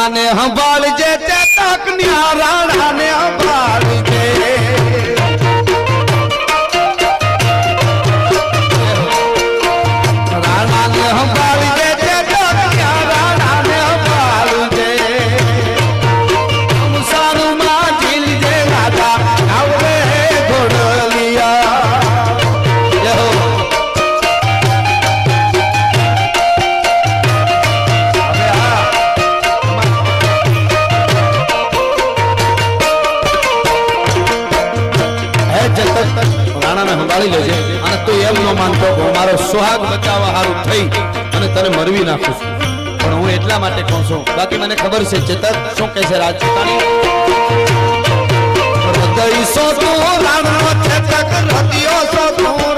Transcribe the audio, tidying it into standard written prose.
રાણા ને સંભાળજે ચેતક ન્યા રાણા ને સંભાળજે રાણા ને સંભાળજે ચેતક ન્યા રાણા ને સંભાળજે સંસાર માં જીલજે રાજા આવરે ઘોડલિયા સંભાળી લેજે અને તું એમ ન માનતો કે મારો સુહાગ બચાવવા હારું થઈ અને તને મરવી નાખું છું પણ હું એટલા માટે કહું છું બાકી મને ખબર છે ચેતક શું કહે છે રાજપૂતાણી હૃદય સો તું રાણા ચેતક હૃદય સો તું